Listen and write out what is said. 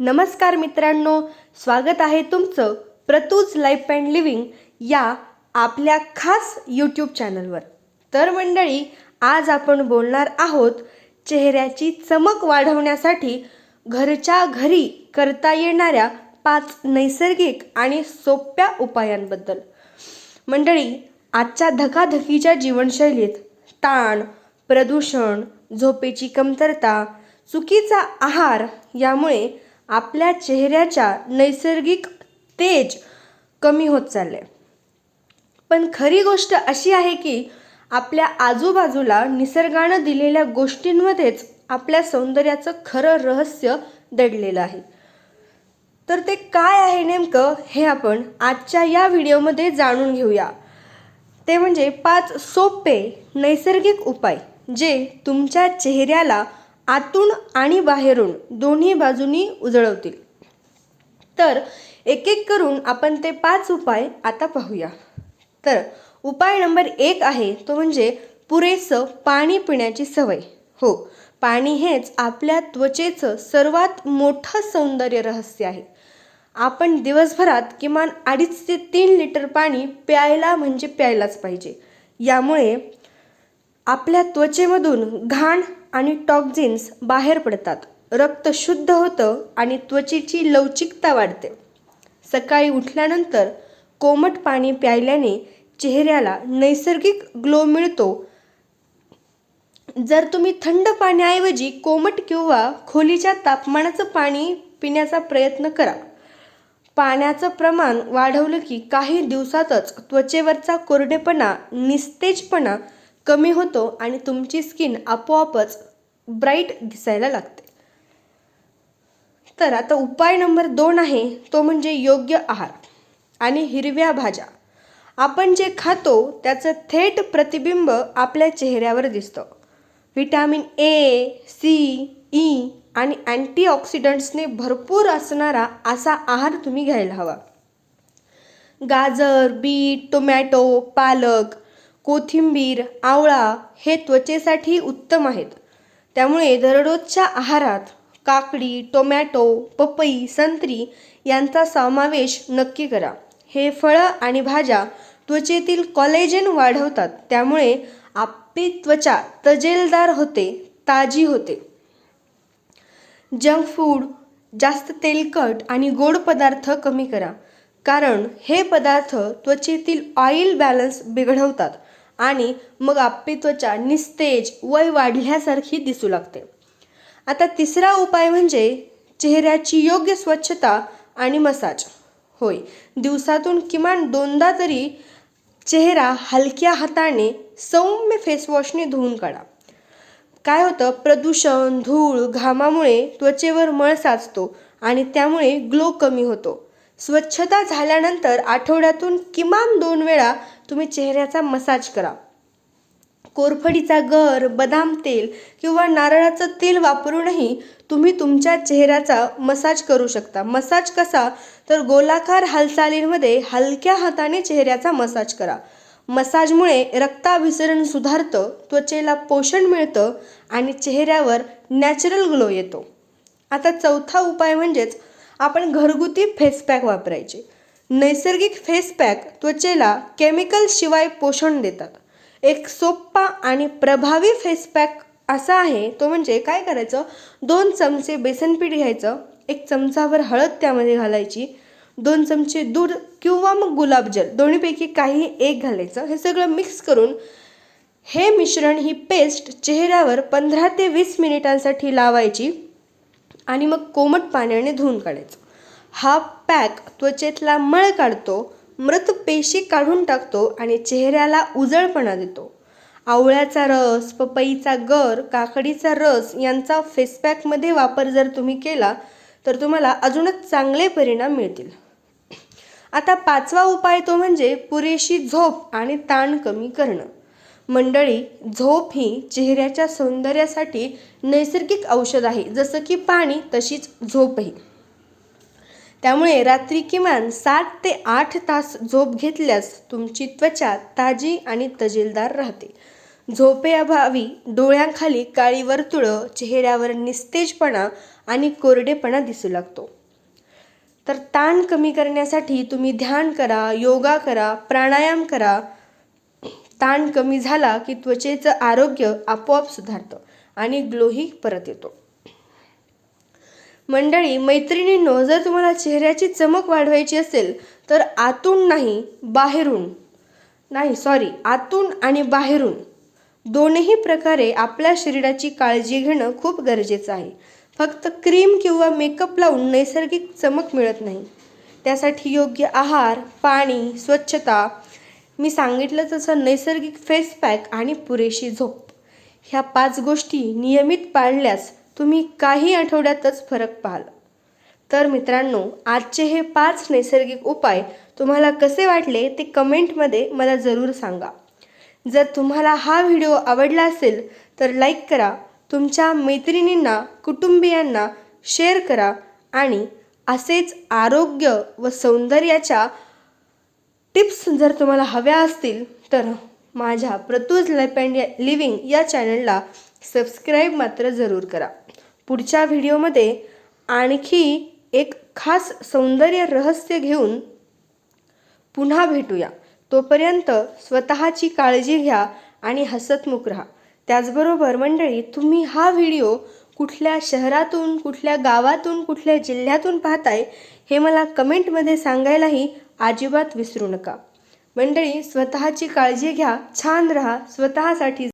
नमस्कार मित्रांनो, स्वागत आहे तुमचं प्रतूज लाईफ अँड लिव्हिंग या आपल्या खास यूट्यूब चॅनलवर. तर मंडळी, आज आपण बोलणार आहोत चेहऱ्याची चमक वाढवण्यासाठी घरच्या घरी करता येणाऱ्या 5 नैसर्गिक आणि सोप्या उपायांबद्दल. मंडळी, आजच्या धकाधकीच्या जीवनशैलीत ताण, प्रदूषण, झोपेची कमतरता, चुकीचा आहार यामुळे आपल्या चेहऱ्याच्या नैसर्गिक तेज कमी होत चालले. पण खरी गोष्ट अशी आहे की आपल्या आजूबाजूला निसर्गानं दिलेल्या गोष्टींमध्येच आपल्या सौंदर्याचं खरं रहस्य दडलेलं आहे. तर ते काय आहे नेमकं हे आपण आजच्या या व्हिडिओमध्ये जाणून घेऊया. ते म्हणजे 5 सोपे नैसर्गिक उपाय जे तुमच्या चेहऱ्याला आतून आणि बाहेरून दोन्ही बाजूनी उजळवतील. तर एक एक करून आपण ते 5 उपाय आता पाहूया. तर उपाय नंबर 1 आहे तो म्हणजे पुरेसं पाणी पिण्याची सवय. हो, पाणी हेच आपल्या त्वचेचं सर्वात मोठं सौंदर्य रहस्य आहे. आपण दिवसभरात किमान 2.5 ते 3 लिटर पाणी प्यायला म्हणजे प्यायलाच पाहिजे. यामुळे आपल्या त्वचेमधून घाण आणि टॉक्झिन्स बाहेर पडतात, रक्त शुद्ध होतं आणि त्वचेची लवचिकता वाढते. सकाळी उठल्यानंतर कोमट पाणी प्यायल्याने चेहऱ्याला नैसर्गिक ग्लो मिळतो. जर तुम्ही थंड पाण्याऐवजी कोमट किंवा खोलीच्या तापमानाचं पाणी पिण्याचा प्रयत्न करा. पाण्याचं प्रमाण वाढवलं की काही दिवसातच त्वचेवरचा कोरडेपणा, निस्तेजपणा कमी होतो आणि तुमची स्किन आपोआपच ब्राईट दिसायला लागते. तर आता उपाय नंबर 2 आहे तो म्हणजे योग्य आहार आणि हिरव्या भाज्या. आपण जे खातो त्याचं थेट प्रतिबिंब आपल्या चेहऱ्यावर दिसतं. व्हिटॅमिन ए, सी, ई आणि अँटीऑक्सिडंट्सने भरपूर असणारा असा आहार तुम्ही घ्यायला हवा. गाजर, बीट, टोमॅटो, पालक, कोथिंबीर, आवळा हे त्वचेसाठी उत्तम आहेत. त्यामुळे दररोजच्या आहारात काकडी, टोमॅटो, पपई, संत्री यांचा समावेश नक्की करा. हे फळं आणि भाज्या त्वचेतील कॉलेजन वाढवतात, त्यामुळे आपली त्वचा तजेलदार होते, ताजी होते. जंक फूड, जास्त तेलकट आणि गोड पदार्थ कमी करा, कारण हे पदार्थ त्वचेतील ऑइल बॅलन्स बिघडवतात आणि मग आपली त्वचा निस्तेज, वय वाढल्यासारखी दिसू लागते. आता तिसरा उपाय म्हणजे चेहऱ्याची योग्य स्वच्छता आणि मसाज. होय, दिवसातून किमान 2दा तरी चेहरा हलक्या हाताने सौम्य फेसवॉशने धुवून काढा. काय होतं, प्रदूषण, धूळ, घामामुळे त्वचेवर मळ साचतो आणि त्यामुळे ग्लो कमी होतो. स्वच्छता झाल्यानंतर आठवड्यातून किमान 2 वेळा तुम्ही चेहऱ्याचा मसाज करा. कोरफडीचा गर, बदाम तेल किंवा नारळाचं तेल वापरूनही तुम्ही तुमच्या चेहऱ्याचा मसाज करू शकता. मसाज कसा, तर गोलाकार हालचालींमध्ये हलक्या हाताने चेहऱ्याचा मसाज करा. मसाजमुळे रक्ताभिसरण सुधारतं, त्वचेला पोषण मिळतं आणि चेहऱ्यावर नॅचरल ग्लो येतो. आता चौथा उपाय म्हणजेच आपण घरगुती फेसपॅक वापरायचे. नैसर्गिक फेसपॅक त्वचेला केमिकलशिवाय पोषण देतात. एक सोपा आणि प्रभावी फेसपॅक असा आहे तो म्हणजे काय करायचं, 2 चमचे बेसन पीठ घ्यायचं, 1 चमचाभर हळद त्यामध्ये घालायची, 2 चमचे दूध किंवा मग गुलाबजल दोन्हीपैकी काही एक घालायचं. हे सगळं मिक्स करून हे मिश्रण, ही पेस्ट चेहऱ्यावर 15 ते 20 मिनिटांसाठी लावायची आणि मग कोमट पाण्याने धुवून काढायचं. हा पॅक त्वचेतला मळ काढतो, मृत पेशी काढून टाकतो आणि चेहऱ्याला उजळपणा देतो. आवळ्याचा रस, पपईचा गर, काकडीचा रस यांचा फेसपॅकमध्ये वापर जर तुम्ही केला तर तुम्हाला अजूनच चांगले परिणाम मिळतील. आता 5वा उपाय तो म्हणजे पुरेशी झोप आणि ताण कमी करणं. मंडळी, झोप ही चेहऱ्याच्या सौंदर्यासाठी नैसर्गिक औषध आहे. जसं की पाणी तशीच झोपही. त्यामुळे रात्री किमान 7 ते 8 तास झोप घेतल्यास तुमची त्वचा ताजी आणि तजेलदार राहते. झोपेअभावी डोळ्यांखाली काळी वर्तुळं, चेहऱ्यावर निस्तेजपणा आणि कोरडेपणा दिसू लागतो. तर ताण कमी करण्यासाठी तुम्ही ध्यान करा, योगा करा, प्राणायाम करा. ताण कमी झाला की त्वचेचं आरोग्य आपोआप सुधारतं आणि ग्लोही परत येतो. मंडळी, मैत्रिणींनो, जर तुम्हाला चेहऱ्याची चमक वाढवायची असेल तर आतून आणि बाहेरून दोनही प्रकारे आपल्या शरीराची काळजी घेणं खूप गरजेचं आहे. फक्त क्रीम किंवा मेकअप लावून नैसर्गिक चमक मिळत नाही. त्यासाठी योग्य आहार, पाणी, स्वच्छता, मी सांगितलं तसं नैसर्गिक फेस पॅक आणि पुरेशी झोप, ह्या 5 गोष्टी नियमित पाळल्यास तुम्ही काही आठवड्यातच फरक पाहाल. तर मित्रांनो, आजचे हे 5 नैसर्गिक उपाय तुम्हाला कसे वाटले ते कमेंटमध्ये मला जरूर सांगा. जर तुम्हाला हा व्हिडिओ आवडला असेल तर लाईक करा, तुमच्या मैत्रिणींना, कुटुंबियांना शेअर करा आणि असेच आरोग्य व सौंदर्याच्या टिप्स जर तुम्हाला हव्या असतील तर माझ्या प्रतूज लाईफ अँड लिव्हिंग या चॅनलला सबस्क्राईब मात्र जरूर करा. पुढच्या व्हिडिओमध्ये आणखी एक खास सौंदर्य रहस्य घेऊन पुन्हा भेटूया. तोपर्यंत स्वतःची काळजी घ्या आणि हसतमुख राहा. त्याचबरोबर मंडळी, तुम्ही हा व्हिडिओ कुठल्या शहरातून, कुठल्या गावातून, कुठल्या जिल्ह्यातून पाहताय हे मला कमेंटमध्ये सांगायलाही अजिबात विसरू नका. मंडळी, स्वतःची काळजी घ्या, छान राहा, स्वतःसाठी